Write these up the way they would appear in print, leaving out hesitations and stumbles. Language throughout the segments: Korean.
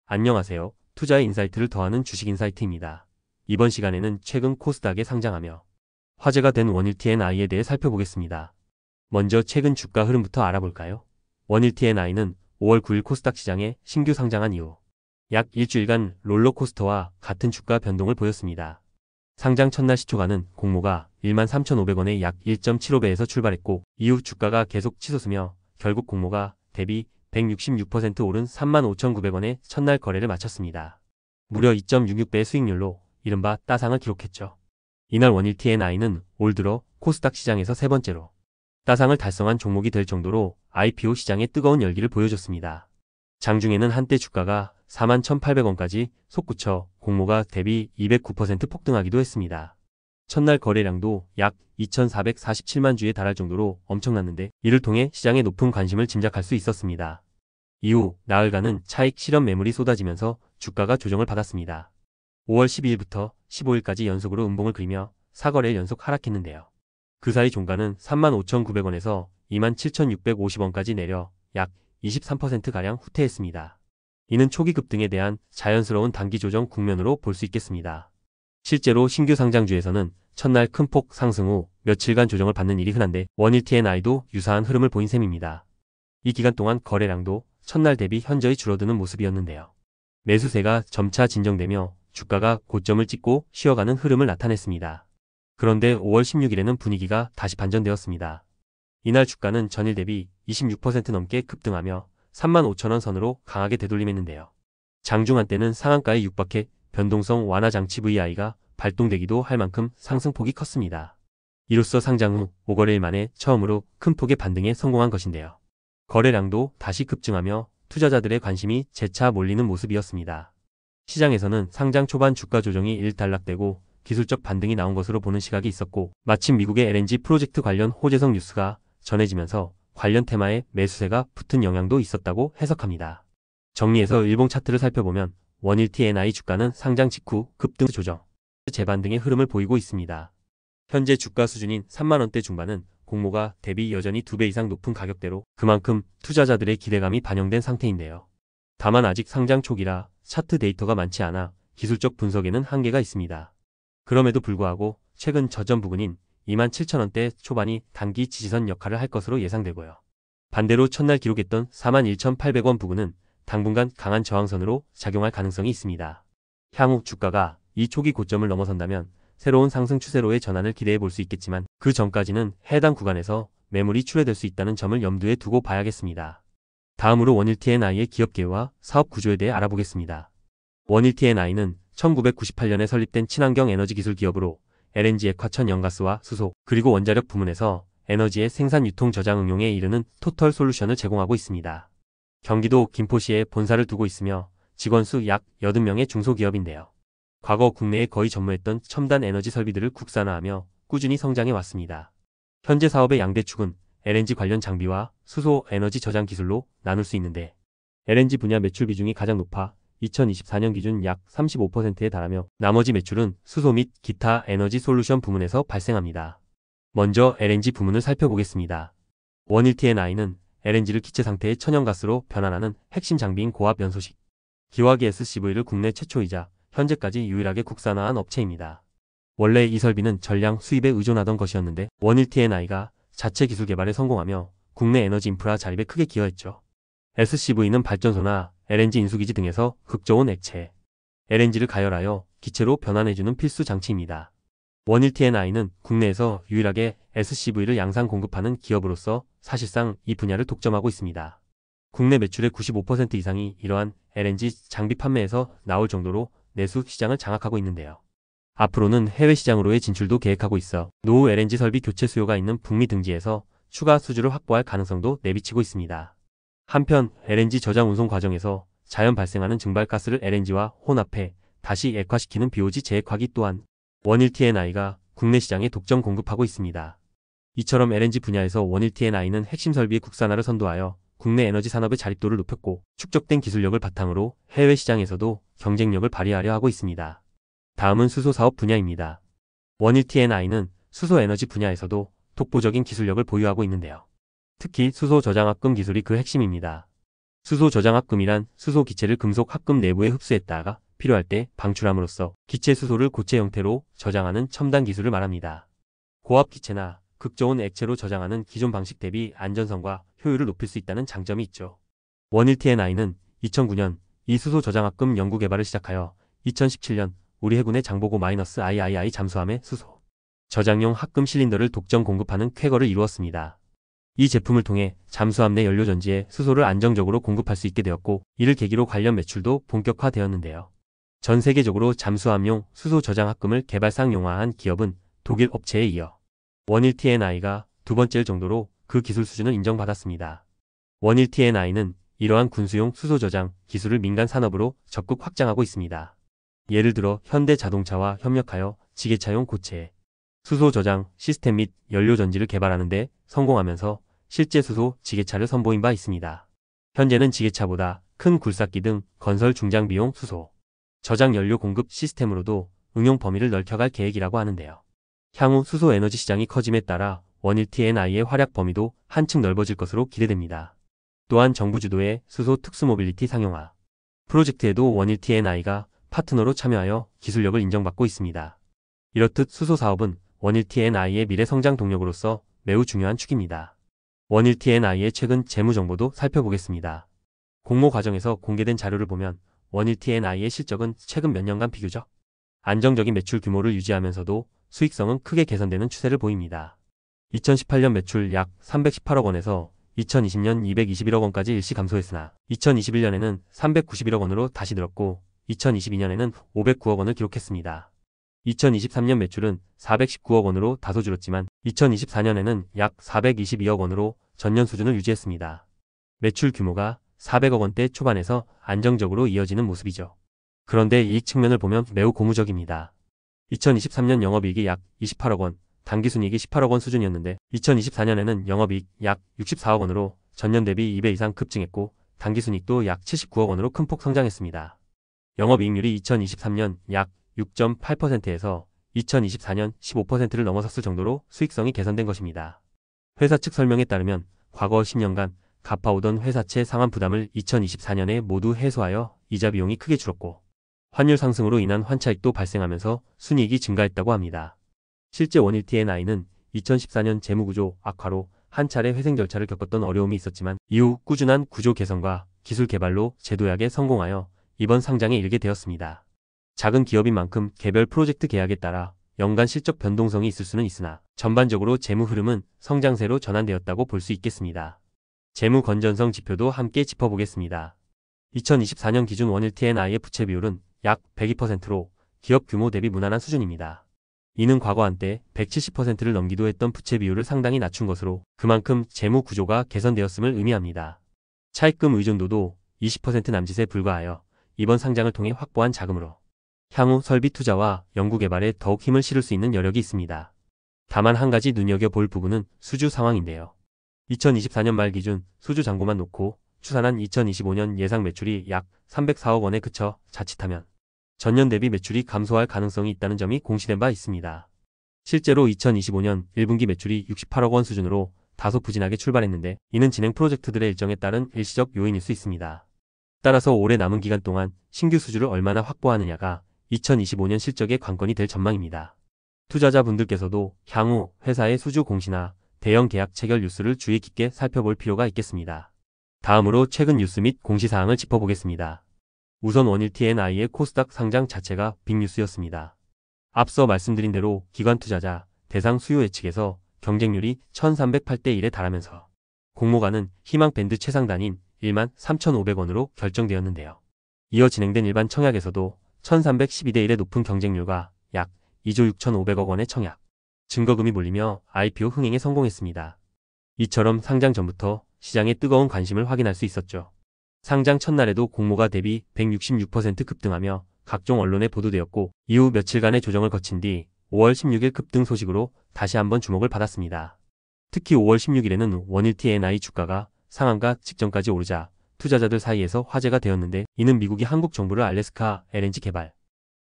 안녕하세요. 투자의 인사이트를 더하는 주식 인사이트입니다. 이번 시간에는 최근 코스닥에 상장하며 화제가 된 원일 T&I에 대해 살펴보겠습니다. 먼저 최근 주가 흐름부터 알아볼까요? 원일 T&I는 5월 9일 코스닥 시장에 신규 상장한 이후 약 일주일간 롤러코스터와 같은 주가 변동을 보였습니다. 상장 첫날 시초가는 공모가 13,500원에 약 1.75배에서 출발했고 이후 주가가 계속 치솟으며 결국 공모가 대비 166% 오른 35,900원에 첫날 거래를 마쳤습니다. 무려 2.66배의 수익률로 이른바 따상을 기록했죠. 이날 원일 T&I는 올 들어 코스닥 시장에서 세 번째로 따상을 달성한 종목이 될 정도로 IPO 시장에 뜨거운 열기를 보여줬습니다. 장중에는 한때 주가가 41,800원까지 솟구쳐 공모가 대비 209% 폭등하기도 했습니다. 첫날 거래량도 약 2,447만 주에 달할 정도로 엄청났는데 이를 통해 시장의 높은 관심을 짐작할 수 있었습니다. 이후 나흘간은 차익 실현 매물이 쏟아지면서 주가가 조정을 받았습니다. 5월 12일부터 15일까지 연속으로 음봉을 그리며 4거래일 연속 하락했는데요. 그 사이 종가는 35,900원에서 27,650원까지 내려 약 23%가량 후퇴했습니다. 이는 초기 급등에 대한 자연스러운 단기 조정 국면으로 볼 수 있겠습니다. 실제로 신규 상장주에서는 첫날 큰 폭 상승 후 며칠간 조정을 받는 일이 흔한데 원일 T&I도 유사한 흐름을 보인 셈입니다. 이 기간 동안 거래량도 첫날 대비 현저히 줄어드는 모습이었는데요. 매수세가 점차 진정되며 주가가 고점을 찍고 쉬어가는 흐름을 나타냈습니다. 그런데 5월 16일에는 분위기가 다시 반전되었습니다. 이날 주가는 전일 대비 26% 넘게 급등하며 35,000원 선으로 강하게 되돌림했는데요. 장중 한때는 상한가에 육박해 변동성 완화 장치 VI가 발동되기도 할 만큼 상승폭이 컸습니다. 이로써 상장 후 5거래일 만에 처음으로 큰 폭의 반등에 성공한 것인데요. 거래량도 다시 급증하며 투자자들의 관심이 재차 몰리는 모습이었습니다. 시장에서는 상장 초반 주가 조정이 일단락되고 기술적 반등이 나온 것으로 보는 시각이 있었고 마침 미국의 LNG 프로젝트 관련 호재성 뉴스가 전해지면서 관련 테마에 매수세가 붙은 영향도 있었다고 해석합니다. 정리해서 일봉 차트를 살펴보면 원일 T&I 주가는 상장 직후 급등 조정, 재반등의 흐름을 보이고 있습니다. 현재 주가 수준인 3만원대 중반은 공모가 대비 여전히 2배 이상 높은 가격대로 그만큼 투자자들의 기대감이 반영된 상태인데요. 다만 아직 상장 초기라 차트 데이터가 많지 않아 기술적 분석에는 한계가 있습니다. 그럼에도 불구하고 최근 저점 부근인 27,000원대 초반이 단기 지지선 역할을 할 것으로 예상되고요. 반대로 첫날 기록했던 41,800원 부근은 당분간 강한 저항선으로 작용할 가능성이 있습니다. 향후 주가가 이 초기 고점을 넘어선다면 새로운 상승 추세로의 전환을 기대해 볼 수 있겠지만 그 전까지는 해당 구간에서 매물이 출회될 수 있다는 점을 염두에 두고 봐야겠습니다. 다음으로 원일 T&I의 기업계와 사업 구조에 대해 알아보겠습니다. 원일 T&I는 1998년에 설립된 친환경 에너지 기술 기업으로 LNG 액화천 연가스와 수소 그리고 원자력 부문에서 에너지의 생산 유통 저장 응용에 이르는 토털 솔루션을 제공하고 있습니다. 경기도 김포시에 본사를 두고 있으며 직원 수 약 80명의 중소기업인데요. 과거 국내에 거의 전무했던 첨단 에너지 설비들을 국산화하며 꾸준히 성장해 왔습니다. 현재 사업의 양대 축은 LNG 관련 장비와 수소 에너지 저장 기술로 나눌 수 있는데 LNG 분야 매출 비중이 가장 높아 2024년 기준 약 35%에 달하며 나머지 매출은 수소 및 기타 에너지 솔루션 부문에서 발생합니다. 먼저 LNG 부문을 살펴보겠습니다. 원일 T&I는 LNG를 기체 상태의 천연가스로 변환하는 핵심 장비인 고압 연소식 기화기 SCV를 국내 최초이자 현재까지 유일하게 국산화한 업체입니다. 원래 이 설비는 전량 수입에 의존하던 것이었는데 원일 T&I가 자체 기술 개발에 성공하며 국내 에너지 인프라 자립에 크게 기여했죠. SCV는 발전소나 LNG 인수기지 등에서 흑저온 액체, LNG를 가열하여 기체로 변환해주는 필수 장치입니다. 원일 T&I는 국내에서 유일하게 SCV를 양산 공급하는 기업으로서 사실상 이 분야를 독점하고 있습니다. 국내 매출의 95% 이상이 이러한 LNG 장비 판매에서 나올 정도로 내수 시장을 장악하고 있는데요. 앞으로는 해외 시장으로의 진출도 계획하고 있어 노후 LNG 설비 교체 수요가 있는 북미 등지에서 추가 수주를 확보할 가능성도 내비치고 있습니다. 한편 LNG 저장 운송 과정에서 자연 발생하는 증발가스를 LNG와 혼합해 다시 액화시키는 BOG 재액화기 또한 원일 T&I가 국내 시장에 독점 공급하고 있습니다. 이처럼 LNG 분야에서 원일 T&I는 핵심 설비의 국산화를 선도하여 국내 에너지 산업의 자립도를 높였고 축적된 기술력을 바탕으로 해외 시장에서도 경쟁력을 발휘하려 하고 있습니다. 다음은 수소 사업 분야입니다. 원일 T&I는 수소 에너지 분야에서도 독보적인 기술력을 보유하고 있는데요. 특히 수소 저장합금 기술이 그 핵심입니다. 수소 저장 합금이란 수소 기체를 금속 합금 내부에 흡수했다가 필요할 때 방출함으로써 기체 수소를 고체 형태로 저장하는 첨단 기술을 말합니다. 고압 기체나 극저온 액체로 저장하는 기존 방식 대비 안전성과 효율을 높일 수 있다는 장점이 있죠. 119T&I는 2009년 이 수소 저장 합금 연구 개발을 시작하여 2017년 우리 해군의 장보고-III 잠수함에 수소 저장용 합금 실린더를 독점 공급하는 쾌거를 이루었습니다. 이 제품을 통해 잠수함 내 연료전지에 수소를 안정적으로 공급할 수 있게 되었고, 이를 계기로 관련 매출도 본격화되었는데요. 전 세계적으로 잠수함용 수소 저장 합금을 개발 상용화한 기업은 독일 업체에 이어 119T&I가 두 번째일 정도로 그 기술 수준을 인정받았습니다. 119T&I는 이러한 군수용 수소 저장 기술을 민간 산업으로 적극 확장하고 있습니다. 예를 들어 현대자동차와 협력하여 지게차용 고체 수소 저장 시스템 및 연료전지를 개발하는 데 성공하면서 실제 수소 지게차를 선보인 바 있습니다. 현재는 지게차보다 큰 굴삭기 등 건설 중장비용 수소 저장 연료 공급 시스템으로도 응용 범위를 넓혀갈 계획이라고 하는데요. 향후 수소 에너지 시장이 커짐에 따라 119T&I의 활약 범위도 한층 넓어질 것으로 기대됩니다. 또한 정부 주도의 수소 특수 모빌리티 상용화 프로젝트에도 119T&I가 파트너로 참여하여 기술력을 인정받고 있습니다. 이렇듯 수소 사업은 119T&I의 미래 성장 동력으로서 매우 중요한 축입니다. 119T&I의 최근 재무 정보도 살펴보겠습니다. 공모 과정에서 공개된 자료를 보면 119T&I의 실적은 최근 몇 년간 비교적 안정적인 매출 규모를 유지하면서도 수익성은 크게 개선되는 추세를 보입니다. 2018년 매출 약 318억 원에서 2020년 221억 원까지 일시 감소했으나 2021년에는 391억 원으로 다시 늘었고 2022년에는 509억 원을 기록했습니다. 2023년 매출은 419억 원으로 다소 줄었지만 2024년에는 약 422억 원으로 전년 수준을 유지했습니다. 매출 규모가 400억 원대 초반에서 안정적으로 이어지는 모습이죠. 그런데 이익 측면을 보면 매우 고무적입니다. 2023년 영업이익이 약 28억 원, 당기순이익이 18억 원 수준이었는데 2024년에는 영업이익 약 64억 원으로 전년 대비 2배 이상 급증했고 당기순이익도 약 79억 원으로 큰 폭 성장했습니다. 영업이익률이 2023년 약 6.8%에서 2024년 15%를 넘어섰을 정도로 수익성이 개선된 것입니다. 회사 측 설명에 따르면 과거 10년간 갚아오던 회사채 상환 부담을 2024년에 모두 해소하여 이자 비용이 크게 줄었고 환율 상승으로 인한 환차익도 발생하면서 순이익이 증가했다고 합니다. 실제 119T&I는 2014년 재무구조 악화로 한 차례 회생 절차를 겪었던 어려움이 있었지만 이후 꾸준한 구조 개선과 기술 개발로 재도약에 성공하여 이번 상장에 이르게 되었습니다. 작은 기업인 만큼 개별 프로젝트 계약에 따라 연간 실적 변동성이 있을 수는 있으나 전반적으로 재무 흐름은 성장세로 전환되었다고 볼 수 있겠습니다. 재무 건전성 지표도 함께 짚어보겠습니다. 2024년 기준 119T&I의 부채 비율은 약 102%로 기업 규모 대비 무난한 수준입니다. 이는 과거 한때 170%를 넘기도 했던 부채 비율을 상당히 낮춘 것으로 그만큼 재무 구조가 개선되었음을 의미합니다. 차입금 의존도도 20% 남짓에 불과하여 이번 상장을 통해 확보한 자금으로 향후 설비 투자와 연구개발에 더욱 힘을 실을 수 있는 여력이 있습니다. 다만 한 가지 눈여겨볼 부분은 수주 상황인데요. 2024년 말 기준 수주 잔고만 놓고 추산한 2025년 예상 매출이 약 304억 원에 그쳐 자칫하면 전년 대비 매출이 감소할 가능성이 있다는 점이 공시된 바 있습니다. 실제로 2025년 1분기 매출이 68억 원 수준으로 다소 부진하게 출발했는데 이는 진행 프로젝트들의 일정에 따른 일시적 요인일 수 있습니다. 따라서 올해 남은 기간 동안 신규 수주를 얼마나 확보하느냐가 2025년 실적의 관건이 될 전망입니다. 투자자분들께서도 향후 회사의 수주 공시나 대형 계약 체결 뉴스를 주의 깊게 살펴볼 필요가 있겠습니다. 다음으로 최근 뉴스 및 공시사항을 짚어보겠습니다. 우선 119T&I의 코스닥 상장 자체가 빅뉴스였습니다. 앞서 말씀드린 대로 기관 투자자 대상 수요 예측에서 경쟁률이 1308대 1에 달하면서 공모가는 희망 밴드 최상단인 13,500원으로 결정되었는데요. 이어 진행된 일반 청약에서도 1312대 1의 높은 경쟁률과 약 2조 6,500억 원의 청약, 증거금이 몰리며 IPO 흥행에 성공했습니다. 이처럼 상장 전부터 시장의 뜨거운 관심을 확인할 수 있었죠. 상장 첫날에도 공모가 대비 166% 급등하며 각종 언론에 보도되었고 이후 며칠간의 조정을 거친 뒤 5월 16일 급등 소식으로 다시 한번 주목을 받았습니다. 특히 5월 16일에는 119T&I 주가가 상한가 직전까지 오르자 투자자들 사이에서 화제가 되었는데 이는 미국이 한국 정부를 알래스카 LNG 개발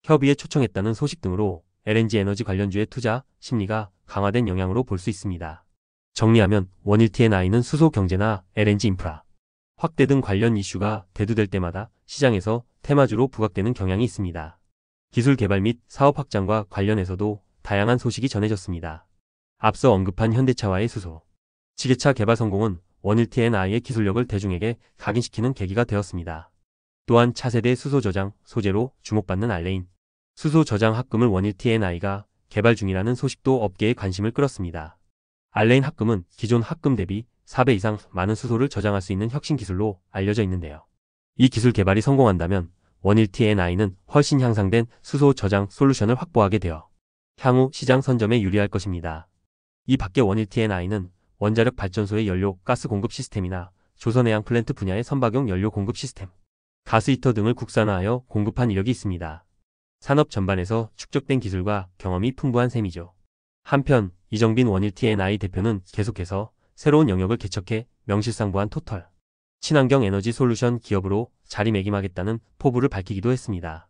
협의에 초청했다는 소식 등으로 LNG 에너지 관련주의 투자 심리가 강화된 영향으로 볼 수 있습니다. 정리하면 119T&I는 수소 경제나 LNG 인프라, 확대 등 관련 이슈가 대두될 때마다 시장에서 테마주로 부각되는 경향이 있습니다. 기술 개발 및 사업 확장과 관련해서도 다양한 소식이 전해졌습니다. 앞서 언급한 현대차와의 수소, 지게차 개발 성공은 원일 T&I의 기술력을 대중에게 각인시키는 계기가 되었습니다. 또한 차세대 수소 저장 소재로 주목받는 알레인, 수소 저장 합금을 원일 T&I가 개발 중이라는 소식도 업계의 관심을 끌었습니다. 알레인 합금은 기존 합금 대비 4배 이상 많은 수소를 저장할 수 있는 혁신 기술로 알려져 있는데요. 이 기술 개발이 성공한다면 원일 T&I는 훨씬 향상된 수소 저장 솔루션을 확보하게 되어 향후 시장 선점에 유리할 것입니다. 이 밖에 원일 T&I는 원자력 발전소의 연료 가스 공급 시스템이나 조선해양 플랜트 분야의 선박용 연료 공급 시스템, 가스 히터 등을 국산화하여 공급한 이력이 있습니다. 산업 전반에서 축적된 기술과 경험이 풍부한 셈이죠. 한편 이정빈 원일 T&I 대표는 계속해서 새로운 영역을 개척해 명실상부한 토털 친환경 에너지 솔루션 기업으로 자리매김하겠다는 포부를 밝히기도 했습니다.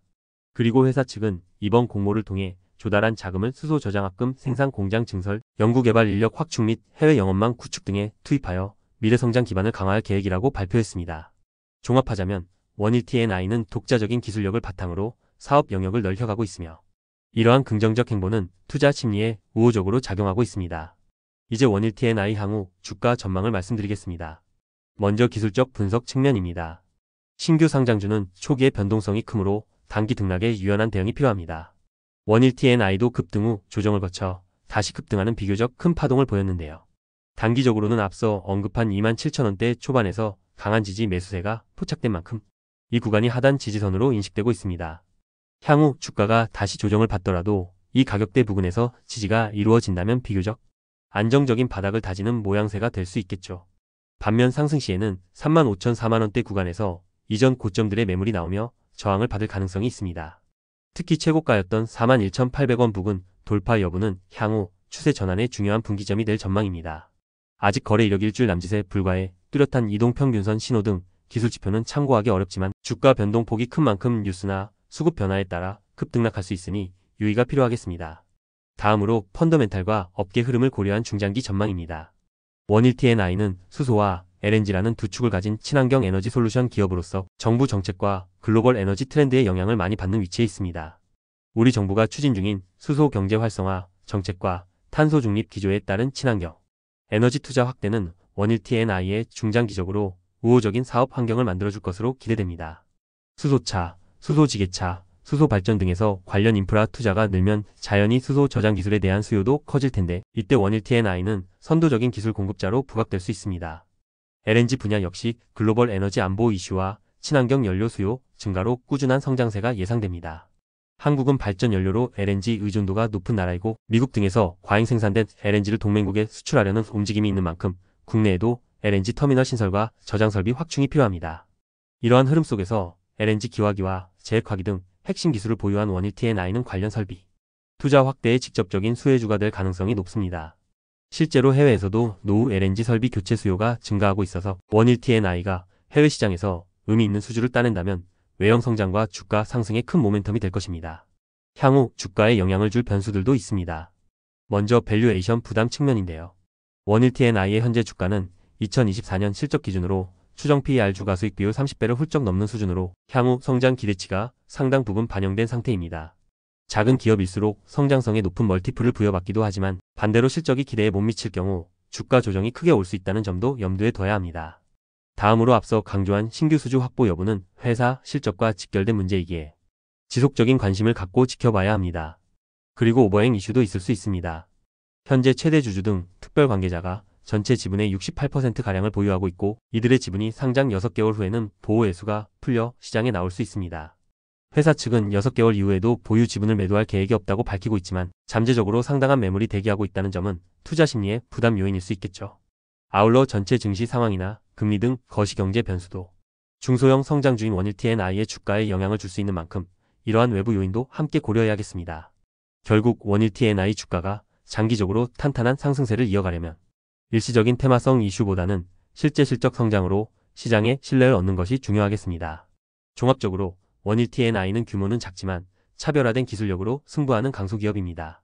그리고 회사 측은 이번 공모를 통해 조달한 자금을 수소 저장 합금 생산 공장 증설, 연구개발 인력 확충 및 해외 영업망 구축 등에 투입하여 미래성장 기반을 강화할 계획이라고 발표했습니다. 종합하자면 원일 T&I는 독자적인 기술력을 바탕으로 사업 영역을 넓혀가고 있으며 이러한 긍정적 행보는 투자 심리에 우호적으로 작용하고 있습니다. 이제 원일 T&I 향후 주가 전망을 말씀드리겠습니다. 먼저 기술적 분석 측면입니다. 신규 상장주는 초기의 변동성이 크므로 단기 등락에 유연한 대응이 필요합니다. 원일 T&I도 급등 후 조정을 거쳐 다시 급등하는 비교적 큰 파동을 보였는데요. 단기적으로는 앞서 언급한 27,000원대 초반에서 강한 지지 매수세가 포착된 만큼 이 구간이 하단 지지선으로 인식되고 있습니다. 향후 주가가 다시 조정을 받더라도 이 가격대 부근에서 지지가 이루어진다면 비교적 안정적인 바닥을 다지는 모양새가 될 수 있겠죠. 반면 상승 시에는 35,000, 4만원대 구간에서 이전 고점들의 매물이 나오며 저항을 받을 가능성이 있습니다. 특히 최고가였던 41,800원 부근 돌파 여부는 향후 추세 전환의 중요한 분기점이 될 전망입니다. 아직 거래 이력 일주일 남짓에 불과해 뚜렷한 이동평균선 신호 등 기술지표는 참고하기 어렵지만 주가 변동폭이 큰 만큼 뉴스나 수급 변화에 따라 급등락할 수 있으니 유의가 필요하겠습니다. 다음으로 펀더멘탈과 업계 흐름을 고려한 중장기 전망입니다. 원일 T&I는 수소와 LNG라는 두 축을 가진 친환경 에너지 솔루션 기업으로서 정부 정책과 글로벌 에너지 트렌드의 영향을 많이 받는 위치에 있습니다. 우리 정부가 추진 중인 수소 경제 활성화 정책과 탄소 중립 기조에 따른 친환경 에너지 투자 확대는 원일 T&I의 중장기적으로 우호적인 사업 환경을 만들어줄 것으로 기대됩니다. 수소차, 수소지게차, 수소발전 등에서 관련 인프라 투자가 늘면 자연히 수소 저장 기술에 대한 수요도 커질 텐데 이때 원일 T&I는 선도적인 기술 공급자로 부각될 수 있습니다. LNG 분야 역시 글로벌 에너지 안보 이슈와 친환경 연료 수요 증가로 꾸준한 성장세가 예상됩니다. 한국은 발전 연료로 LNG 의존도가 높은 나라이고 미국 등에서 과잉 생산된 LNG를 동맹국에 수출하려는 움직임이 있는 만큼 국내에도 LNG 터미널 신설과 저장 설비 확충이 필요합니다. 이러한 흐름 속에서 LNG 기화기와 제액화기 등 핵심 기술을 보유한 원일 T&I는 관련 설비, 투자 확대에 직접적인 수혜주가 될 가능성이 높습니다. 실제로 해외에서도 노후 LNG 설비 교체 수요가 증가하고 있어서 원일 T&I가 해외 시장에서 의미 있는 수주를 따낸다면 외형 성장과 주가 상승에 큰 모멘텀이 될 것입니다. 향후 주가에 영향을 줄 변수들도 있습니다. 먼저 밸류에이션 부담 측면인데요. 원일 T&I의 현재 주가는 2024년 실적 기준으로 추정 PER 주가수익 비율 30배를 훌쩍 넘는 수준으로 향후 성장 기대치가 상당 부분 반영된 상태입니다. 작은 기업일수록 성장성에 높은 멀티플을 부여받기도 하지만 반대로 실적이 기대에 못 미칠 경우 주가 조정이 크게 올 수 있다는 점도 염두에 둬야 합니다. 다음으로 앞서 강조한 신규 수주 확보 여부는 회사 실적과 직결된 문제이기에 지속적인 관심을 갖고 지켜봐야 합니다. 그리고 오버행 이슈도 있을 수 있습니다. 현재 최대 주주 등 특별 관계자가 전체 지분의 68%가량을 보유하고 있고 이들의 지분이 상장 6개월 후에는 보호 애수가 풀려 시장에 나올 수 있습니다. 회사 측은 6개월 이후에도 보유 지분을 매도할 계획이 없다고 밝히고 있지만 잠재적으로 상당한 매물이 대기하고 있다는 점은 투자 심리의 부담 요인일 수 있겠죠. 아울러 전체 증시 상황이나 금리 등 거시경제 변수도 중소형 성장주인 원일 T&I의 주가에 영향을 줄 수 있는 만큼 이러한 외부 요인도 함께 고려해야겠습니다. 결국 원일 T&I 주가가 장기적으로 탄탄한 상승세를 이어가려면 일시적인 테마성 이슈보다는 실제 실적 성장으로 시장의 신뢰를 얻는 것이 중요하겠습니다. 종합적으로 원일 T&I는 규모는 작지만 차별화된 기술력으로 승부하는 강소기업입니다.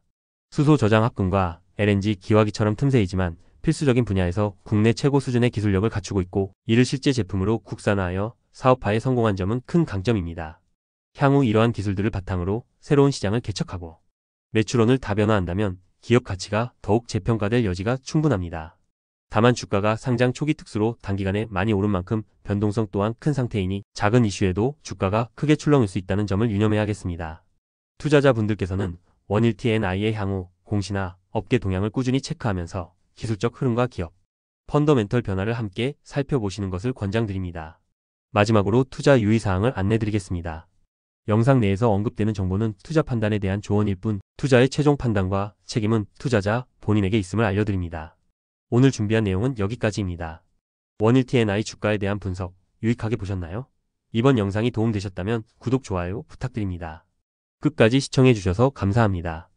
수소 저장 합금과 LNG 기화기처럼 틈새이지만 필수적인 분야에서 국내 최고 수준의 기술력을 갖추고 있고 이를 실제 제품으로 국산화하여 사업화에 성공한 점은 큰 강점입니다. 향후 이러한 기술들을 바탕으로 새로운 시장을 개척하고 매출원을 다변화한다면 기업 가치가 더욱 재평가될 여지가 충분합니다. 다만 주가가 상장 초기 특수로 단기간에 많이 오른 만큼 변동성 또한 큰 상태이니 작은 이슈에도 주가가 크게 출렁일 수 있다는 점을 유념해야겠습니다. 투자자분들께서는 원일 T&I의 향후 공시나 업계 동향을 꾸준히 체크하면서 기술적 흐름과 기업, 펀더멘털 변화를 함께 살펴보시는 것을 권장드립니다. 마지막으로 투자 유의사항을 안내드리겠습니다. 영상 내에서 언급되는 정보는 투자 판단에 대한 조언일 뿐 투자의 최종 판단과 책임은 투자자 본인에게 있음을 알려드립니다. 오늘 준비한 내용은 여기까지입니다. 원일 T&I 주가에 대한 분석 유익하게 보셨나요? 이번 영상이 도움되셨다면 구독, 좋아요 부탁드립니다. 끝까지 시청해주셔서 감사합니다.